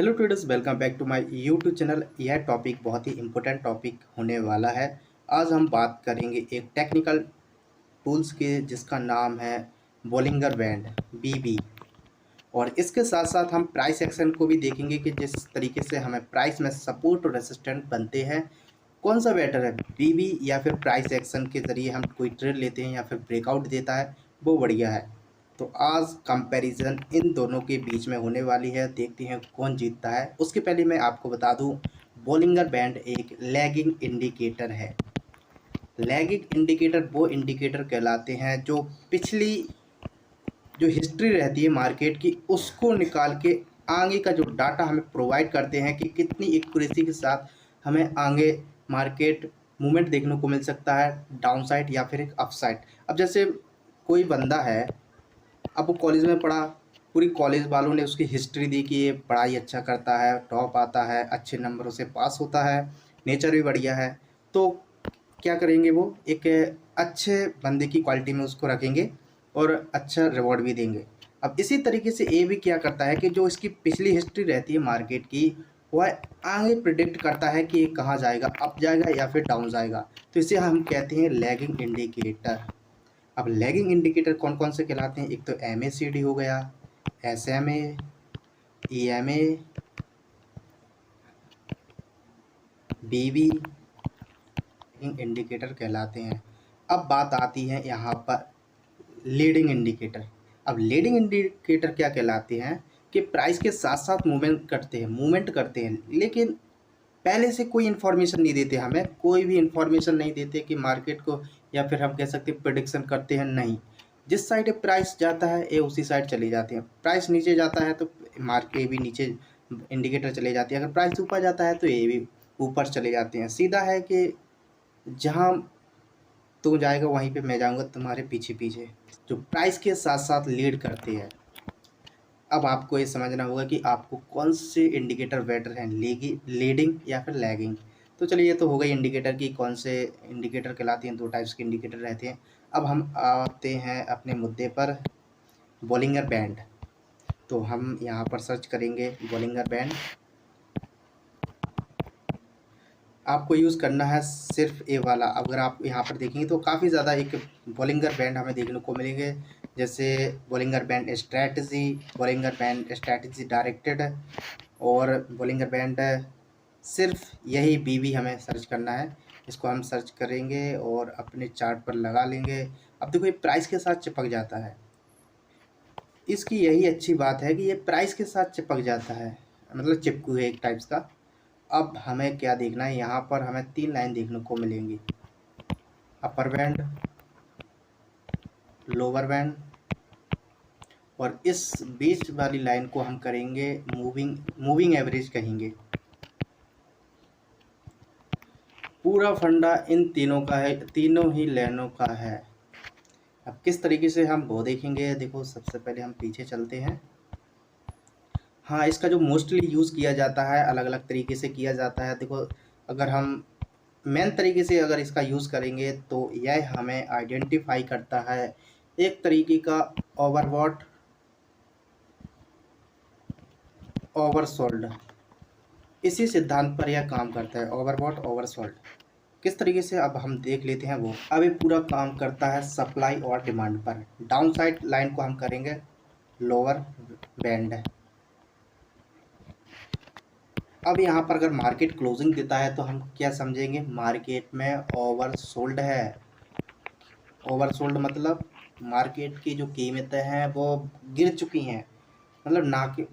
Hello traders, welcome back to my YouTube channel. यह topic बहुत ही इम्पोर्टेंट टॉपिक होने वाला है। आज हम बात करेंगे एक टेक्निकल टूल्स के जिसका नाम है बोलिंगर बैंड बीबी। और इसके साथ साथ हम प्राइस एक्शन को भी देखेंगे कि जिस तरीके से हमें प्राइस में सपोर्ट और रेसिस्टेंट बनते हैं, कौन सा बेटर है, बीबी या फिर प्राइस एक्शन के ज़रिए हम कोई ट्रेड लेते हैं या फिर ब्रेकआउट देता है वो बढ़िया है। तो आज कंपैरिजन इन दोनों के बीच में होने वाली है, देखते हैं कौन जीतता है। उसके पहले मैं आपको बता दूं, बोलिंगर बैंड एक लैगिंग इंडिकेटर है। लैगिंग इंडिकेटर वो इंडिकेटर कहलाते हैं जो पिछली जो हिस्ट्री रहती है मार्केट की उसको निकाल के आगे का जो डाटा हमें प्रोवाइड करते हैं कि कितनी एक्यूरेसी के साथ हमें आगे मार्केट मूवमेंट देखने को मिल सकता है, डाउन साइड या फिर एक अप साइड। अब जैसे कोई बंदा है, अब वो कॉलेज में पढ़ा, पूरी कॉलेज वालों ने उसकी हिस्ट्री दी कि ये पढ़ाई अच्छा करता है, टॉप आता है, अच्छे नंबरों से पास होता है, नेचर भी बढ़िया है। तो क्या करेंगे, वो एक अच्छे बंदे की क्वालिटी में उसको रखेंगे और अच्छा रिवॉर्ड भी देंगे। अब इसी तरीके से ये भी क्या करता है कि जो इसकी पिछली हिस्ट्री रहती है मार्केट की, वह आगे प्रिडिक्ट करता है कि ये कहाँ जाएगा, अप जाएगा या फिर डाउन जाएगा। तो इसे हम कहते हैं लैगिंग इंडिकेटर। अब लैगिंग इंडिकेटर कौन कौन से कहलाते हैं? एक तो MACD हो गया, SMA, EMA, BB इंडिकेटर कहलाते हैं। अब बात आती है यहाँ पर लीडिंग इंडिकेटर। अब लीडिंग इंडिकेटर क्या कहलाते हैं कि प्राइस के साथ साथ मूवमेंट करते हैं, लेकिन पहले से कोई इन्फॉर्मेशन नहीं देते, हमें कोई भी इन्फॉर्मेशन नहीं देते कि मार्केट को, या फिर हम कह सकते हैं प्रेडिक्शन करते हैं नहीं। जिस साइड प्राइस जाता है ये उसी साइड चले जाते हैं। प्राइस नीचे जाता है तो मार्केट भी नीचे इंडिकेटर चले जाती है, अगर प्राइस ऊपर जाता है तो ये भी ऊपर चले जाते हैं। सीधा है कि जहाँ तू जाएगा वहीं पे मैं जाऊँगा तुम्हारे पीछे पीछे, जो प्राइस के साथ साथ लीड करते हैं। अब आपको ये समझना होगा कि आपको कौन से इंडिकेटर बेटर हैं, लीडिंग या फिर लैगिंग। तो चलिए, ये तो हो गई इंडिकेटर की कौन से इंडिकेटर कहलाते हैं, दो टाइप्स के इंडिकेटर रहते हैं। अब हम आते हैं अपने मुद्दे पर, बोलिंगर बैंड। तो हम यहाँ पर सर्च करेंगे बोलिंगर बैंड। आपको यूज़ करना है सिर्फ ए वाला। अगर आप यहाँ पर देखेंगे तो काफ़ी ज़्यादा एक बोलिंगर बैंड हमें देखने को मिलेंगे, जैसे Bollinger band strategy, Bollinger band strategy directed, और बोलिंगर बैंड सिर्फ यही बीबी हमें सर्च करना है। इसको हम सर्च करेंगे और अपने चार्ट पर लगा लेंगे। अब देखो ये प्राइस के साथ चिपक जाता है, इसकी यही अच्छी बात है कि ये प्राइस के साथ चिपक जाता है, मतलब चिपकू है एक टाइप्स का। अब हमें क्या देखना है, यहाँ पर हमें 3 लाइन देखने को मिलेंगी, अपर बैंड, लोअर बैंड, और इस बीच वाली लाइन को हम करेंगे मूविंग एवरेज कहेंगे। पूरा फंडा इन तीनों का है, तीनों ही लाइनों का है। अब किस तरीके से हम वो देखेंगे, देखो सबसे पहले हम पीछे चलते हैं। हाँ, इसका जो मोस्टली यूज़ किया जाता है, अलग अलग तरीके से किया जाता है। देखो, अगर हम मेन तरीके से अगर इसका यूज़ करेंगे तो यह हमें आइडेंटिफाई करता है एक तरीके का ओवरबॉट, ओवरसोल्ड। इसी सिद्धांत पर यह काम करता है, ओवरबॉट ओवरसोल्ड। किस तरीके से, अब हम देख लेते हैं वो। अब ये पूरा काम करता है सप्लाई और डिमांड पर। डाउन साइड लाइन को हम करेंगे लोअर बैंड। अब यहाँ पर अगर मार्केट क्लोजिंग देता है तो हम क्या समझेंगे, मार्केट में ओवरसोल्ड है। ओवरसोल्ड मतलब मार्केट की जो कीमतें हैं वो गिर चुकी हैं, मतलब ना कि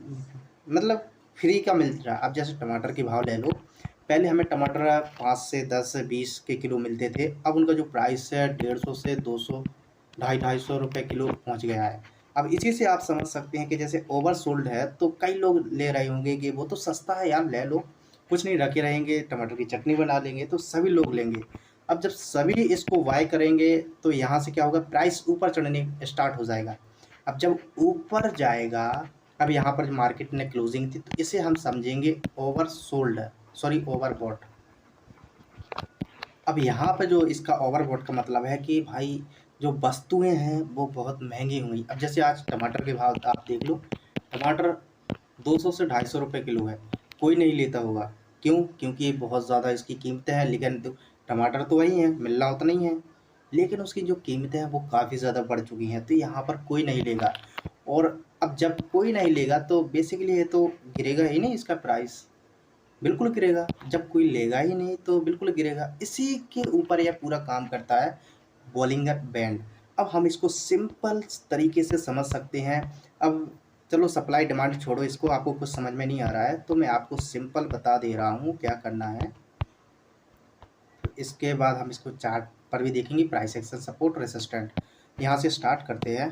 मतलब फ्री का मिल रहा है। अब जैसे टमाटर के भाव ले लो, पहले हमें टमाटर 5 से 10 से 20 के किलो मिलते थे, अब उनका जो प्राइस है 150 से 200, 250 रुपये किलो पहुंच गया है। अब इसी से आप समझ सकते हैं कि जैसे ओवर सोल्ड है तो कई लोग ले रहे होंगे कि वो तो सस्ता है यार, ले लो, कुछ नहीं रखे रहेंगे, टमाटर की चटनी बना लेंगे, तो सभी लोग लेंगे। अब जब सभी इसको बाय करेंगे तो यहाँ से क्या होगा, प्राइस ऊपर चढ़ने स्टार्ट हो जाएगा। अब जब ऊपर जाएगा, अब यहाँ पर मार्केट ने क्लोजिंग थी तो इसे हम समझेंगे ओवर सोल्ड, सॉरी ओवरबॉट। अब यहाँ पे जो इसका ओवरबॉट का मतलब है कि भाई जो वस्तुएं हैं वो बहुत महंगी हुई। अब जैसे आज टमाटर के भाव आप देख लो, टमाटर 200 से 250 रुपये किलो है, कोई नहीं लेता होगा। क्यों? क्योंकि ये बहुत ज़्यादा इसकी कीमतें हैं, लेकिन टमाटर तो वही है, मिल रहा उतना ही है, लेकिन उसकी जो कीमतें हैं वो काफ़ी ज़्यादा बढ़ चुकी हैं, तो यहाँ पर कोई नहीं लेगा। और अब जब कोई नहीं लेगा तो बेसिकली ये तो गिरेगा ही नहीं इसका प्राइस, बिल्कुल गिरेगा। जब कोई लेगा ही नहीं तो बिल्कुल गिरेगा। इसी के ऊपर यह पूरा काम करता है बॉलिंगर बैंड। अब हम इसको सिंपल तरीके से समझ सकते हैं। अब चलो सप्लाई डिमांड छोड़ो, इसको आपको कुछ समझ में नहीं आ रहा है तो मैं आपको सिंपल बता दे रहा हूँ क्या करना है। इसके बाद हम इसको चार्ट पर भी देखेंगे, प्राइस एक्शन, सपोर्ट, रेसिस्टेंट। यहाँ से स्टार्ट करते हैं।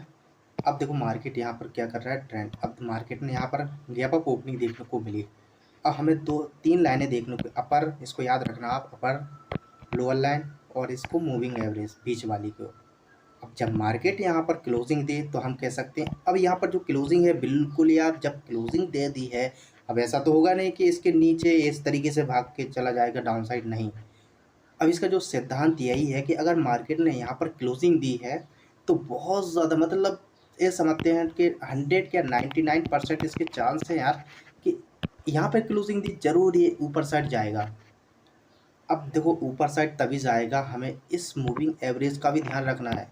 अब देखो मार्केट यहाँ पर क्या कर रहा है, ट्रेंड। अब मार्केट ने यहाँ पर गैप अप ओपनिंग देखने को मिली। अब हमें 2-3 लाइनें देखने को, अपर, इसको याद रखना आप, अपर लोअर लाइन और इसको मूविंग एवरेज बीच वाली को। अब जब मार्केट यहाँ पर क्लोजिंग दे तो हम कह सकते हैं, अब यहाँ पर जो क्लोजिंग है बिल्कुल यार, जब क्लोजिंग दे दी है, अब ऐसा तो होगा नहीं कि इसके नीचे इस तरीके से भाग के चला जाएगा डाउन साइड, नहीं। अब इसका जो सिद्धांत यही है कि अगर मार्केट ने यहाँ पर क्लोजिंग दी है तो बहुत ज़्यादा, मतलब ये समझते हैं कि 100 या 99% इसके चांस हैं यार कि यहाँ पर क्लोजिंग दी जरूर ये ऊपर साइड जाएगा। अब देखो ऊपर साइड तभी जाएगा, हमें इस मूविंग एवरेज का भी ध्यान रखना है।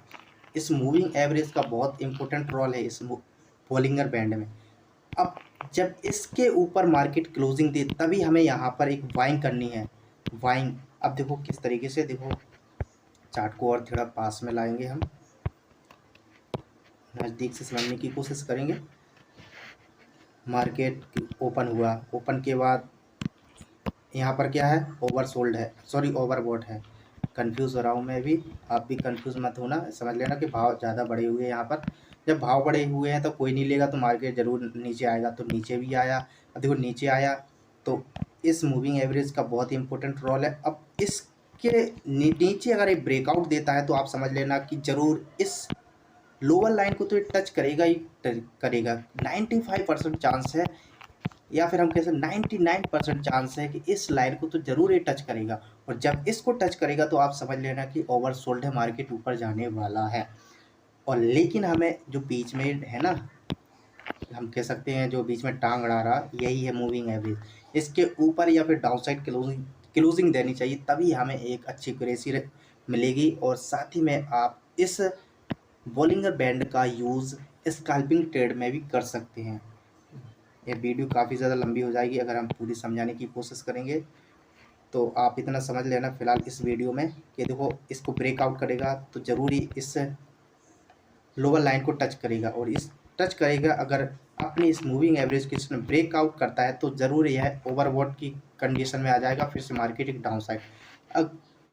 इस मूविंग एवरेज का बहुत इंपॉर्टेंट रोल है इस बॉलिंगर बैंड में। अब जब इसके ऊपर मार्केट क्लोजिंग दे तभी हमें यहाँ पर एक बाइंग करनी है, बाइंग। अब देखो किस तरीके से, देखो चार्ट को और थोड़ा पास में लाएंगे, हम नज़दीक से समझने की कोशिश करेंगे। मार्केट ओपन हुआ, ओपन के बाद यहाँ पर क्या है, ओवरसोल्ड है, सॉरी ओवरबॉट है। कंफ्यूज हो रहा हूँ मैं भी, आप भी कंफ्यूज मत होना, समझ लेना कि भाव ज़्यादा बढ़े हुए हैं यहाँ पर। जब भाव बढ़े हुए हैं तो कोई नहीं लेगा तो मार्केट ज़रूर नीचे आएगा, तो नीचे भी आया। अब देखो नीचे आया तो इस मूविंग एवरेज का बहुत ही इंपॉर्टेंट रोल है। अब इसके नीचे अगर ये ब्रेकआउट देता है तो आप समझ लेना कि ज़रूर इस लोअर लाइन को तो ये टच करेगा ही करेगा, 95% चांस है, या फिर हम कह सकते 99% चांस है कि इस लाइन को तो जरूर ये टच करेगा। और जब इसको टच करेगा तो आप समझ लेना कि ओवरसोल्ड है, मार्केट ऊपर जाने वाला है। और लेकिन हमें जो बीच में है ना, हम कह सकते हैं जो बीच में टांग अड़ा रहा, यही है मूविंग एवरेज। इसके ऊपर या फिर डाउन साइड क्लोजिंग देनी चाहिए, तभी हमें एक अच्छी एक्यूरेसी मिलेगी। और साथ ही में आप इस बॉलिंगर बैंड का यूज़ स्कैल्पिंग ट्रेड में भी कर सकते हैं। ये वीडियो काफ़ी ज़्यादा लंबी हो जाएगी अगर हम पूरी समझाने की कोशिश करेंगे, तो आप इतना समझ लेना फ़िलहाल इस वीडियो में कि देखो इसको ब्रेकआउट करेगा तो ज़रूरी इस लोअर लाइन को टच करेगा, और इस टच करेगा अगर अपनी इस मूविंग एवरेज की इसमें ब्रेकआउट करता है तो ज़रूर यह ओवरबॉट की कंडीशन में आ जाएगा, फिर से मार्केट एक डाउन साइड। अब